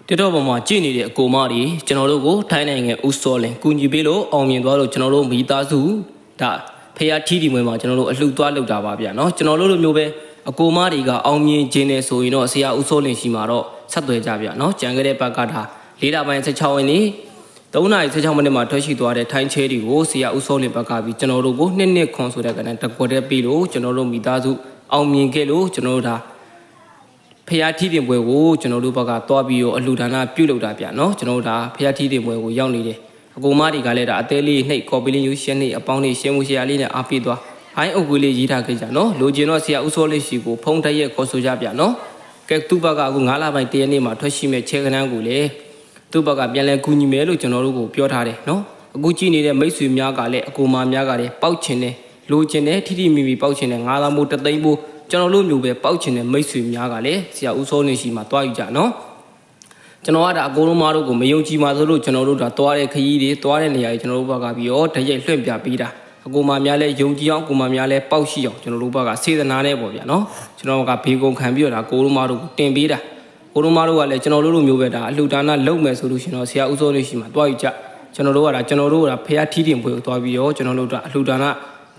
တက်တော့ပေါ်မှာကြည့်နေတဲ့အကိုမတွေကျွန်တော်တို့ကိုထိုင်းနိုင်ငံဦးစောလင်ကူညီပေးလို့အောင်မြင်သွားလို့ကျွန်တော်တို့မိသားစုဒါဖះထီးဒီမွေမှာကျွန်တော်တို့အလှသွားလုပ်တာပါဗျာเนาะကျွန်တော်တို့လိုမျိုးပဲအကိုမတွေကအောင်မြင်ခြင်းနဲ့ဆိုရင်တော့ဆရာဦးစောလင်ရှိမှာတော့ဆက်သွယ်ကြဗျာเนาะကြံခဲ့တဲ့ဘက်ကဒါ၄လပိုင်း16ရက်နေ့3:16မိနစ်မှာထွက်ရှိသွားတဲ့ထိုင်းချဲတွေကိုဆရာဦးစောလင်ဘက်ကပြီးကျွန်တော်တို့ကိုနှစ်ခွန်ဆိုတဲ့ကဏ္ဍတကွက်တဲ့ပြီးလို့ကျွန်တော်တို့မိသားစုအောင်မြင်ခဲ့လို့ကျွန်တော်တို့ဒါဖះထီးတင်ပွဲကိုကျွန်တော်တို့ဘက်ကသွားပြီးတော့အလှဒါနပြုလုပ်တာဗျာเนาะကျွန်တော်တို့ဒါဖះထီးတင်ပွဲကိုရောက်နေတယ်အကူမတွေကလည်းဒါအသေးလေးနှိပ်ကော်ပီလင်းယူရှင်းနေအပေါင်းလေးရှင်းမှုရှရာလေးနဲ့အားပေးသွားဟိုင်းအုပ်ကွေးလေးရေးထားခဲ့ကြနော်လိုချင်တော့ဆရာဦးစောလေးရှိကိုဖုံးတက်ရက်ခေါ်ဆိုကြဗျာနော်ကဲသူ့ဘက်ကအခု9လပိုင်းတရက်နေ့မှာထွက်ရှိမဲ့ချဲကနန်းကိုလေသူ့ဘက်ကပြန်လဲကူညီမယ်လို့ကျွန်တော်တို့ကိုပြောထားတယ်နော်အခုကြည့်နေတဲ့မိတ်ဆွေများကလည်းအကူမများကလည်းပေါက်ချင်တယ်လိုချင်တယ်ထိထိမိမိပေါက်ချင်တယ်9လမိုးတသိန်းပိုးကျွန်တော်တို့မျိုးပဲပေါက်ချင်တဲ့မိတ်ဆွေများကလည်းဆရာဦးစောလေးရှိမှာတွားယူကြနော်ကျွန်တော်ကဒါအကုန်လုံးမတို့ကိုမယုံကြည်ပါဆိုလို့ကျွန်တော်တို့ဒါတွားတဲ့ခရီးတွေတွားတဲ့နေရာတွေကျွန်တော်တို့ဘက်ကပြီးတော့တရက်လွှင့်ပြပေးတာအကူမများလဲယုံကြည်အောင်ကူမများလဲပေါက်ရှိအောင်ကျွန်တော်တို့ဘက်ကစေတနာနဲ့ပေါ့ဗျာနော်ကျွန်တော်ကဘေးကုံခံပြီးတော့ဒါကိုလုံးမတို့ကိုတင်ပေးတာကိုလုံးမတို့ကလည်းကျွန်တော်တို့လိုမျိုးပဲဒါအလှူဒါနလုပ်မယ်ဆိုလို့ရှင်တော့ဆရာဦးစောလေးရှိမှာတွားယူကြကျွန်တော်တို့ကဒါဖះထီးတင်ပွဲကိုတွားပြီးတော့ကျွန်တော်တို့ဒါအလှူဒါန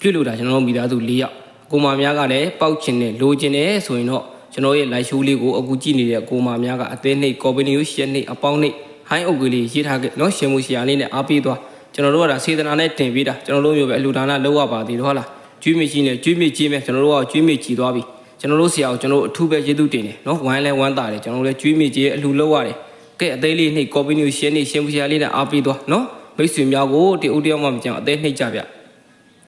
ပြုလုပ်တာကျွန်တော်တို့မိသားစု၄ယောက်အကူမများကလည်းပေါက်ချင်တယ်လိုချင်တယ်ဆိုရင်တော့ကျွန်တော်ရဲ့ live show လေးကိုအခုကြည့်နေတဲ့အကူမများကအသေးနှိပ်ကော်ပီနီယိုရှင်းနှိပ်အပေါင်းနှိပ်ဟိုင်းအုပ်ကလေးရေးထားခဲ့နော်ရှင်မှုရှရာလေးနဲ့အားပေးသွားကျွန်တော်တို့ကဒါစေတနာနဲ့တင်ပေးတာကျွန်တော်တို့မျိုးပဲအလူဒါနလောက်ရပါသေးတော့ဟုတ်လားကျွေးမြကြီးနဲ့ကျွေးမြကြီးမဲ့ကျွန်တော်တို့ကကျွေးမြကြီးသွားပြီကျွန်တော်တို့ဆရာကိုကျွန်တော်တို့အထူးပဲကျေးဇူးတင်တယ်နော်ဝိုင်းလဲဝမ်းသာတယ်ကျွန်တော်တို့လည်းကျွေးမြကြီးအလူလောက်ရတယ်ကဲအသေးလေးနှိပ်ကော်ပီနီယိုရှင်းနှိပ်ရှင်မှုရှရာလေးနဲ့အားပေးသွားနော်မိတ်ဆွေများကိုတဦးတယောက်မှမကြောက်အသေးနှိပ်ကြဗျ